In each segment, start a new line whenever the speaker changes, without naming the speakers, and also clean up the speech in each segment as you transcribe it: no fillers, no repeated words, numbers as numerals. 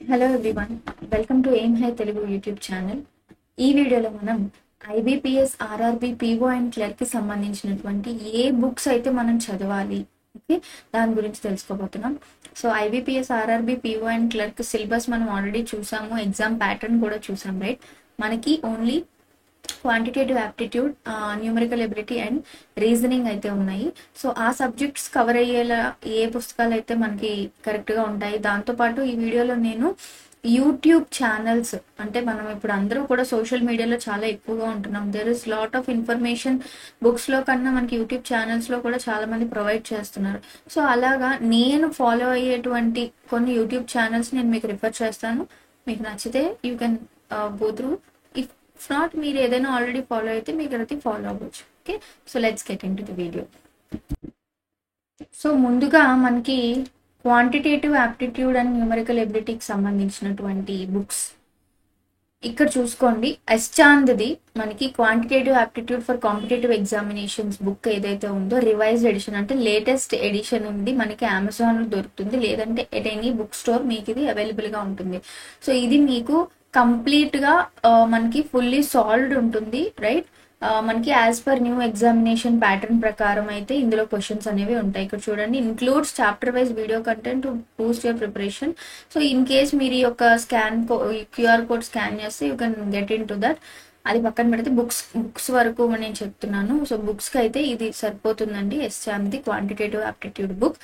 Hello everyone, welcome to aim high Telugu YouTube channel. ఈ వీడియోలో మనం ఐబీపీఎస్ ఆర్ఆర్బీ పీఓ అండ్ క్లర్క్కి సంబంధించినటువంటి ఏ బుక్స్ అయితే మనం చదవాలి, ఓకే, దాని గురించి తెలుసుకోబోతున్నాం. So IBPS RRB PO and clerk syllabus మనం ఆల్రెడీ చూసాము, ఎగ్జామ్ ప్యాటర్న్ కూడా చూసాం, రైట్. మనకి only quantitative aptitude, numerical ability and reasoning అయితే ఉన్నాయి. సో ఆ సబ్జెక్ట్స్ కవర్ అయ్యేలా ఏ పుస్తకాలు అయితే మనకి కరెక్ట్గా ఉంటాయి. దాంతోపాటు ఈ వీడియోలో నేను యూట్యూబ్ ఛానల్స్, అంటే మనం ఇప్పుడు అందరూ కూడా సోషల్ మీడియాలో చాలా ఎక్కువగా ఉంటున్నాం. There is lot of information బుక్స్లో కన్నా మనకి యూట్యూబ్ ఛానల్స్లో కూడా చాలా మంది ప్రొవైడ్ చేస్తున్నారు. సో అలాగా నేను ఫాలో అయ్యేటువంటి కొన్ని యూట్యూబ్ ఛానల్స్ నేను మీకు రిఫర్ చేస్తాను. మీకు నచ్చితే you can go through. If not, మీరు ఏదైనా ఆల్రెడీ ఫాలో అయితే మీకు అయితే ఫాలో అవ్వచ్చు. Okay, so let's get in to the video. So ముందుగా మనకి క్వాంటిటేటివ్ యాప్టిట్యూడ్ అండ్ న్యూమరికల్ ఎబిలిటీకి సంబంధించినటువంటి బుక్స్ ఇక్కడ చూసుకోండి. ఎస్చాంద్ది మనకి quantitative aptitude for competitive examinations book ఏదైతే ఉందో రివైజ్డ్ ఎడిషన్, అంటే లేటెస్ట్ ఎడిషన్ ఉంది, మనకి అమెజాన్లో దొరుకుతుంది, లేదంటే ఎట్ ఎనీ బుక్ స్టోర్ మీకు ఇది అవైలబుల్గా ఉంటుంది. సో ఇది మీకు కంప్లీట్గా మనకి ఫుల్లీ సాల్వ్డ్ ఉంటుంది, రైట్. మనకి as per new examination pattern ప్రకారం అయితే ఇందులో క్వశ్చన్స్ అనేవి ఉంటాయి. ఇక్కడ చూడండి, includes chapter wise video content to Boost your preparation. So in case మీరు ఈ యొక్క క్యూఆర్ కోడ్ స్కాన్ చేస్తే you can get in to that. అది పక్కన పెడితే బుక్స్ వరకు నేను చెప్తున్నాను. సో బుక్స్కి అయితే ఇది సరిపోతుందండి, ఎస్చామ్ది క్వాంటిటేటివ్ ఆప్టిట్యూడ్ బుక్.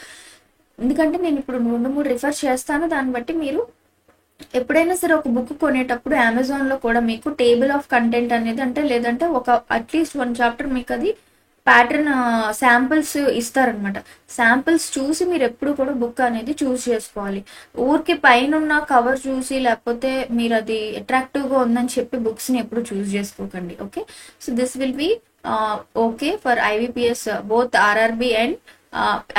ఎందుకంటే నేను ఇప్పుడు 2-3 రిఫర్ చేస్తాను, దాన్ని బట్టి మీరు ఎప్పుడైనా సరే ఒక బుక్ కొనేటప్పుడు అమెజాన్లో కూడా మీకు టేబుల్ ఆఫ్ కంటెంట్ అనేది, అంటే లేదంటే ఒక అట్లీస్ట్ 1 చాప్టర్ మీకు అది ప్యాటర్న్ శాంపిల్స్ ఇస్తారనమాట. శాంపిల్స్ చూసి మీరు ఎప్పుడు కూడా బుక్ అనేది చూస్ చేసుకోవాలి. ఊరికి పైన ఉన్న కవర్ చూసి, లేకపోతే మీరు అది అట్రాక్టివ్గా ఉందని చెప్పి బుక్స్ని ఎప్పుడు చూస్ చేసుకోకండి. Okay, so this will be okay for IBPS both RRB and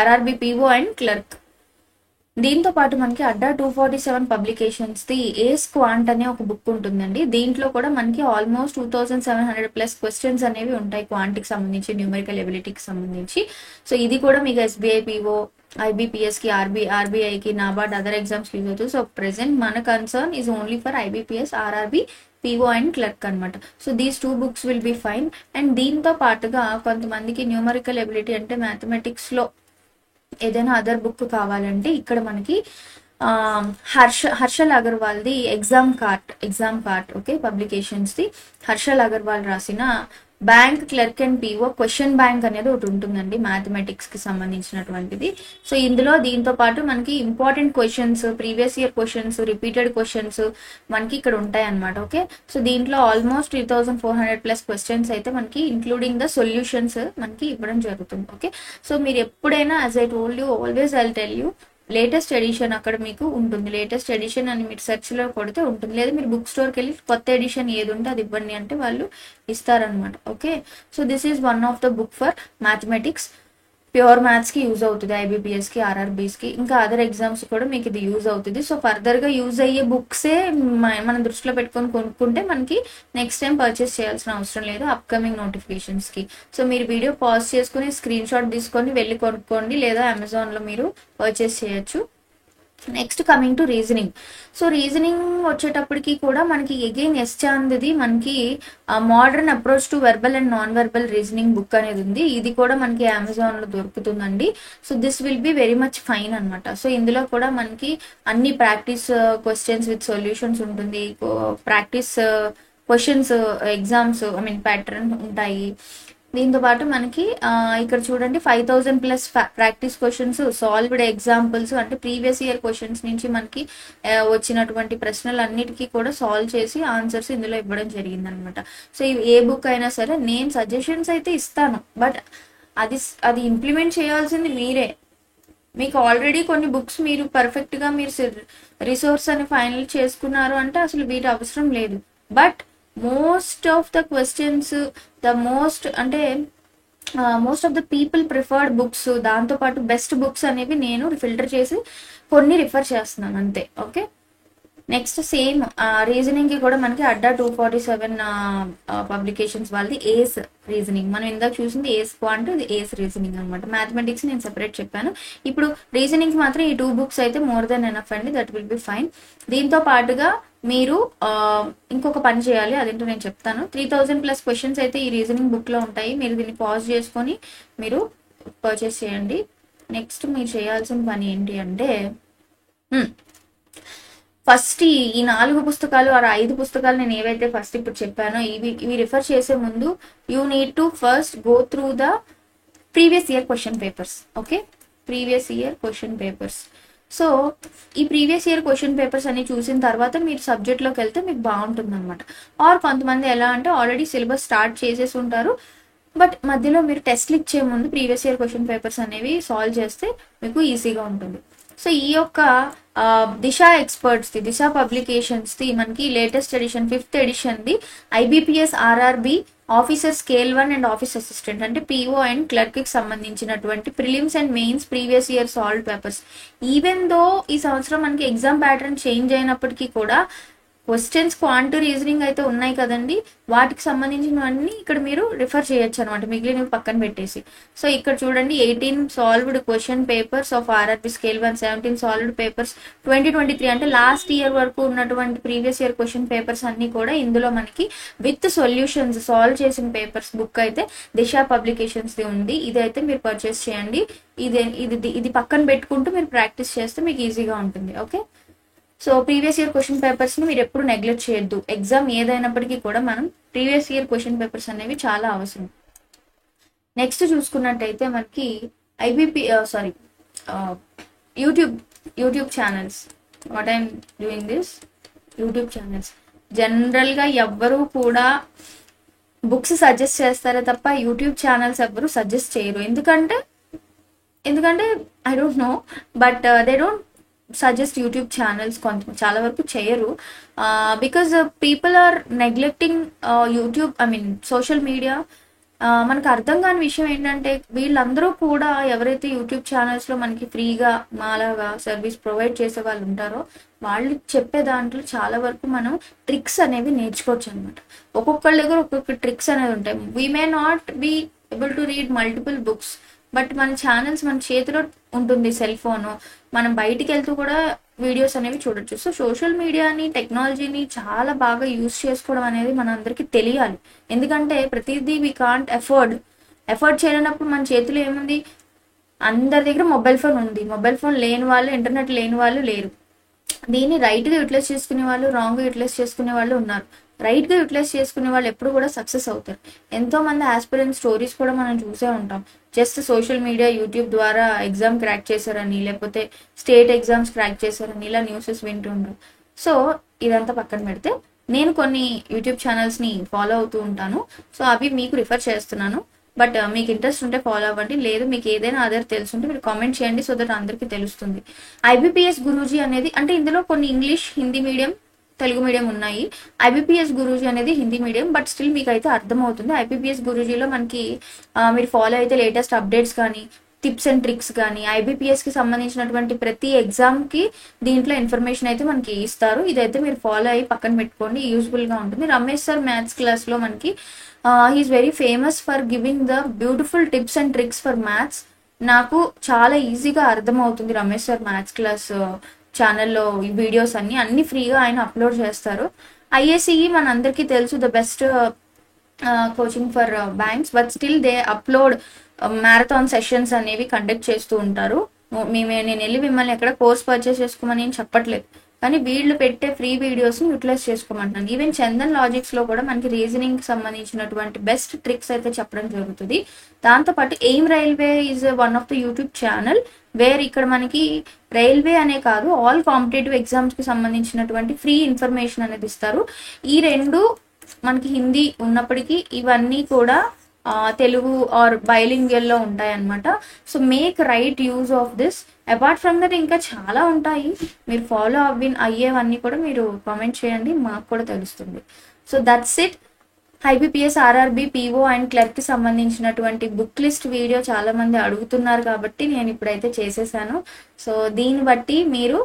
RRB PO and clerk. దీంతో పాటు మనకి అడ్డా 247 పబ్లికేషన్స్ ది ఏస్ క్వాంట్ అనే ఒక బుక్ ఉంటుందండి. దీంట్లో కూడా మనకి ఆల్మోస్ట్ 2700+ క్వశ్చన్స్ అనేవి ఉంటాయి క్వాంట్కి సంబంధించి, న్యూమరికల్ ఎబిలిటీకి సంబంధించి. సో ఇది కూడా మీకు ఎస్బీఐ పీఓ, ఐబీపీఎస్కి, ఆర్బీఐకి, నాబార్డ్ అదర్ ఎగ్జామ్స్కి యూజ్ అవుతుంది. సో ప్రెసెంట్ మన concern is only for IBPS RRB PO and clerk అనమాట. So these 2 books will be fine. And దీంతో పాటుగా కొంతమందికి న్యూమరికల్ ఎబిలిటీ అంటే మ్యాథమెటిక్స్లో ఏదైనా అదర్ బుక్ కావాలంటే ఇక్కడ మనకి హర్షల్ అగర్వాల్ది ఎగ్జామ్ కార్ట్, ఓకే, పబ్లికేషన్స్ది హర్షల్ అగర్వాల్ రాసిన bank clerk and PO question bank అనేది ఒకటి ఉంటుందండి, మ్యాథమెటిక్స్కి సంబంధించినటువంటిది. సో ఇందులో దీంతో పాటు మనకి important questions, previous year questions, repeated questions మనకి ఇక్కడ ఉంటాయి అనమాట. ఓకే, సో దీంట్లో ఆల్మోస్ట్ 3400+ క్వశ్చన్స్ అయితే మనకి ఇంక్లూడింగ్ ద సొల్యూషన్స్ మనకి ఇవ్వడం జరుగుతుంది. ఓకే, సో మీరు ఎప్పుడైనా, as I told you always I tell you, latest edition అక్కడ మీకు ఉంటుంది. లేటెస్ట్ ఎడిషన్ అని మీరు సెర్చ్లో కొడితే ఉంటుంది, లేదా మీరు బుక్ స్టోర్కి వెళ్ళి కొత్త ఎడిషన్ ఏది ఉంటే అది ఇవ్వండి అంటే వాళ్ళు ఇస్తారనమాట. Okay, so this is one of the book for mathematics. Pure మ్యాథ్స్కి యూజ్ అవుతుంది, ఐబీపీఎస్కి, ఆర్ఆర్బీస్కి, ఇంకా అదర్ ఎగ్జామ్స్ కూడా మీకు ఇది యూజ్ అవుతుంది. సో ఫర్దర్గా యూజ్ అయ్యే బుక్సే మనం దృష్టిలో పెట్టుకొని కొనుక్కుంటే మనకి నెక్స్ట్ టైం పర్చేస్ చేయాల్సిన అవసరం లేదు అప్కమింగ్ నోటిఫికేషన్స్కి. సో మీరు వీడియో పాజ్ చేసుకుని స్క్రీన్ షాట్ తీసుకొని వెళ్ళి కొనుక్కోండి, లేదా అమెజాన్లో మీరు పర్చేస్ చేయొచ్చు. Next coming to reasoning. So reasoning వచ్చేటప్పటికి కూడా మనకి అగైన్ ఎస్చాంద్ది మనకి modern approach to verbal and non verbal reasoning book అనేది ఉంది. ఇది కూడా మనకి అమెజాన్లో దొరుకుతుందండి. So this will be very much fine అనమాట. సో ఇందులో కూడా మనకి అన్ని ప్రాక్టీస్ క్వశ్చన్స్ విత్ సొల్యూషన్స్ ఉంటుంది, ప్రాక్టీస్ క్వశ్చన్స్ ఎగ్జామ్స్ ప్యాటర్న్ ఉంటాయి. దీంతో పాటు మనకి ఇక్కడ చూడండి 5000+ ప్రాక్టీస్ క్వశ్చన్స్, సాల్వ్డ్ ఎగ్జాంపుల్స్, అంటే ప్రీవియస్ ఇయర్ క్వశ్చన్స్ నుంచి మనకి వచ్చినటువంటి ప్రశ్నలు అన్నిటికీ కూడా సాల్వ్ చేసి ఆన్సర్స్ ఇందులో ఇవ్వడం జరిగింది అనమాట. సో ఏ బుక్ అయినా సరే నేను సజెషన్స్ అయితే ఇస్తాను, బట్ అది ఇంప్లిమెంట్ చేయాల్సింది మీరే. మీకు ఆల్రెడీ కొన్ని బుక్స్ మీరు పర్ఫెక్ట్గా మీరు రిసోర్స్ అని ఫైనల్ చేసుకున్నారు అంటే అసలు వీటి అవసరం లేదు. But most of the questions, most of the people preferred books, దాంతోపాటు బెస్ట్ బుక్స్ అనేవి నేను ఫిల్టర్ చేసి కొన్ని రిఫర్ చేస్తున్నాను అంతే. ఓకే, నెక్స్ట్ సేమ్ రీజనింగ్ కి కూడా మనకి అడ్డా 247 పబ్లికేషన్స్ వాళ్ళది ఏస్ రీజనింగ్. మనం ఇందాక చూసింది ఏస్ క్వాంట్, ఇది ఏస్ రీజనింగ్ అనమాట. మ్యాథమెటిక్స్ నేను సెపరేట్ చెప్పాను. ఇప్పుడు రీజనింగ్ మాత్రం ఈ 2 బుక్స్ అయితే మోర్ దెన్ ఎనఫ్ అండి, దట్ విల్ బి ఫైన్. దీంతో పాటుగా మీరు ఇంకొక పని చేయాలి, అదేంటో నేను చెప్తాను. 3000+ క్వశ్చన్స్ అయితే ఈ రీజనింగ్ బుక్ లో ఉంటాయి. మీరు దీన్ని పాజ్ చేసుకొని మీరు పర్చేస్ చేయండి. నెక్స్ట్ మీరు చేయాల్సిన పని ఏంటి అంటే, ఫస్ట్ ఈ 4 పుస్తకాలు 5 పుస్తకాలు నేను ఏవైతే ఫస్ట్ ఇప్పుడు చెప్పానో ఇవి రిఫర్ చేసే ముందు you need to first go through the previous year question papers. Okay, previous year question papers. So ఈ ప్రీవియస్ ఇయర్ క్వశ్చన్ పేపర్స్ అన్ని చూసిన తర్వాత మీరు సబ్జెక్ట్లోకి వెళ్తే మీకు బాగుంటుంది అనమాట. ఆర్ కొంతమంది ఎలా అంటే ఆల్రెడీ సిలబస్ స్టార్ట్ చేసేసి ఉంటారు, బట్ మధ్యలో మీరు టెస్ట్లు ఇచ్చే ముందు ప్రీవియస్ ఇయర్ క్వశ్చన్ పేపర్స్ అనేవి సాల్వ్ చేస్తే మీకు ఈజీగా ఉంటుంది. సో ఈ యొక్క దిశ ఎక్స్పర్ట్స్ది, దిశ పబ్లికేషన్స్ది మనకి లేటెస్ట్ ఎడిషన్ 5th ఎడిషన్ది IBPS RRB officer scale 1 and office assistant అంటే PO అండ్ క్లర్క్ కి సంబంధించినటువంటి prelims and mains previous year solve papers. Even though ఈ సంవత్సరం మనకి ఎగ్జామ్ ప్యాటర్న్ చేంజ్ అయినప్పటికీ కూడా క్వశ్చన్స్ క్వాంట్ రీజనింగ్ అయితే ఉన్నాయి కదండి, వాటికి సంబంధించినవన్నీ ఇక్కడ మీరు రిఫర్ చేయొచ్చు అనమాట, మిగిలినవి పక్కన పెట్టేసి. సో ఇక్కడ చూడండి 18 solved question papers of RRB scale 1, 17 solved papers 2023 అంటే లాస్ట్ ఇయర్ వరకు ఉన్నటువంటి ప్రీవియస్ ఇయర్ క్వశ్చన్ పేపర్స్ అన్ని కూడా ఇందులో మనకి విత్ సొల్యూషన్స్ సాల్వ్ చేసిన పేపర్స్ బుక్ అయితే దిశ పబ్లికేషన్స్ ది ఉంది. ఇదైతే మీరు పర్చేస్ చేయండి. ఇది పక్కన పెట్టుకుంటూ మీరు ప్రాక్టీస్ చేస్తే మీకు ఈజీగా ఉంటుంది. Okay, so previous year question papers ని మీరు ఎప్పుడు నెగ్లెక్ట్ చేయొద్దు. ఎగ్జామ్ ఏదైనప్పటికీ కూడా మనం ప్రీవియస్ ఇయర్ క్వశ్చన్ పేపర్స్ అనేవి చాలా అవసరం. నెక్స్ట్ చూసుకున్నట్టయితే మనకి YouTube channels. What I'm doing this YouTube channels. General గా ఎవ్వరూ కూడా బుక్స్ సజెస్ట్ చేస్తారే తప్ప యూట్యూబ్ ఛానల్స్ ఎవ్వరూ సజెస్ట్ చేయరు. ఎందుకంటే I don't know, but they don't suggest YouTube channels. చాలా వరకు చేయరు, because people are neglecting YouTube, I mean social media. మనకు అర్థం కాని విషయం ఏంటంటే వీళ్ళందరూ కూడా ఎవరైతే యూట్యూబ్ ఛానల్స్ లో మనకి ఫ్రీగా మాలాగా సర్వీస్ ప్రొవైడ్ చేసే వాళ్ళు ఉంటారో వాళ్ళు చెప్పే దాంట్లో చాలా వరకు మనం ట్రిక్స్ అనేవి నేర్చుకోవచ్చు అనమాట. ఒక్కొక్కళ్ళ దగ్గర ఒక్కొక్క ట్రిక్స్ అనేవి ఉంటాయి. We may not be able to read multiple books, but మన ఛానల్స్ మన చేతిలో ఉంటుంది, సెల్ ఫోను. మనం బయటికి వెళ్తూ కూడా వీడియోస్ అనేవి చూడొచ్చు. సో సోషల్ మీడియాని, టెక్నాలజీని చాలా బాగా యూజ్ చేసుకోవడం అనేది మన అందరికీ తెలియాలి. ఎందుకంటే ప్రతిదీ వీ కాంట్ ఎఫర్డ్ చేయలేనప్పుడు మన చేతిలో ఏముంది, అందరి దగ్గర మొబైల్ ఫోన్ ఉంది. మొబైల్ ఫోన్ లేని వాళ్ళు, ఇంటర్నెట్ లేని వాళ్ళు లేరు. దీన్ని రైట్గా యూటిలైజ్ చేసుకునే వాళ్ళు, రాంగ్గా యూటిలైజ్ చేసుకునే వాళ్ళు ఉన్నారు. రైట్గా యూటిలైజ్ చేసుకునే వాళ్ళు ఎప్పుడు కూడా సక్సెస్ అవుతారు. ఎంతో మంది ఆస్పిరెంట్ స్టోరీస్ కూడా మనం చూసే ఉంటాం. జస్ట్ సోషల్ మీడియా, యూట్యూబ్ ద్వారా ఎగ్జామ్ క్రాక్ చేశారని, లేకపోతే స్టేట్ ఎగ్జామ్స్ క్రాక్ చేశారని ఇలా న్యూసెస్ వింటూ ఉంటాం. సో ఇదంతా పక్కన పెడితే నేను కొన్ని యూట్యూబ్ ఛానల్స్ని ఫాలో అవుతూ ఉంటాను. సో అవి మీకు రిఫర్ చేస్తున్నాను. బట్ మీకు ఇంట్రెస్ట్ ఉంటే ఫాలో అవ్వండి, లేదు మీకు ఏదైనా అదర్ తెలుసుంటే మీరు కామెంట్ చేయండి, సో దట్ అందరికీ తెలుస్తుంది. IBPS గురూజీ అనేది అంటే ఇందులో కొన్ని English, Hindi medium, Telugu medium ఉన్నాయి. IBPS గురూజీ అనేది హిందీ మీడియం, బట్ స్టిల్ మీకు అయితే అర్థమవుతుంది. IBPS గురూజీలో మనకి మీరు ఫాలో అయితే లేటెస్ట్ అప్డేట్స్ కానీ, టిప్స్ అండ్ ట్రిక్స్ కానీ, IBPS కి సంబంధించినటువంటి ప్రతి ఎగ్జామ్ కి దీంట్లో ఇన్ఫర్మేషన్ అయితే మనకి ఇస్తారు. ఇదైతే మీరు ఫాలో అయ్యి పక్కన పెట్టుకోండి, యూస్ఫుల్ గా ఉంటుంది. రమేష్ సార్ మ్యాథ్స్ క్లాస్ లో మనకి he's very famous for giving the beautiful tips and tricks for maths. నాకు చాలా ఈజీగా అర్థమవుతుంది రమేష్ సార్ మ్యాథ్స్ క్లాస్ ఛానల్లో. ఈ వీడియోస్ అన్ని ఫ్రీగా ఆయన అప్లోడ్ చేస్తారు. IACE మన అందరికీ తెలుసు, the best coaching for banks, but still they upload marathon sessions అనేవి కండక్ట్ చేస్తూ ఉంటారు. నేను వెళ్ళి మిమ్మల్ని ఎక్కడ కోర్స్ పర్చేస్ చేసుకోమని నేను చెప్పట్లేదు, కానీ వీళ్ళు పెట్టే ఫ్రీ వీడియోస్ని యూటిలైజ్ చేసుకోమంటున్నాను. ఈవెన్ చందన్ లాజిక్స్లో కూడా మనకి రీజనింగ్కి సంబంధించినటువంటి బెస్ట్ ట్రిక్స్ అయితే చెప్పడం జరుగుతుంది. దాంతోపాటు aim railway is one of the YouTube channel wear ఇక్కడ మనకి రైల్వే అనే కాదు, ఆల్ కాంపిటేటివ్ ఎగ్జామ్స్కి సంబంధించినటువంటి ఫ్రీ ఇన్ఫర్మేషన్ అనేది ఇస్తారు. ఈ రెండు మనకి హిందీ ఉన్నప్పటికీ ఇవన్నీ కూడా తెలుగు ఆర్ బైలింగ్వల్ లో ఉంటాయి అన్నమాట. So make right use of this. Apart from that ఇంకా చాలా ఉంటాయి, మీరు ఫాలో అయ్యేవన్నీ కూడా మీరు కామెంట్ చేయండి, మాకు కూడా తెలుస్తుంది. So that's it. IBPS RRB PO and clerk కి సంబంధించినటువంటి బుక్ లిస్ట్ వీడియో చాలా మంది అడుగుతున్నారు కాబట్టి నేను ఇప్పుడైతే చేసేసాను. సో దీన్ని బట్టి మీరు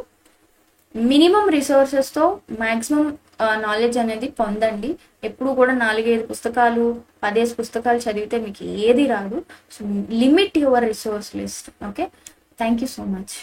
మినిమం రిసోర్సెస్తో మ్యాక్సిమం నాలెడ్జ్ అనేది పొందండి. ఎప్పుడు కూడా 4-5 పుస్తకాలు 10 పుస్తకాలు చదివితే మీకు ఏది రాదు. So limit your resource list. Okay, thank you so much.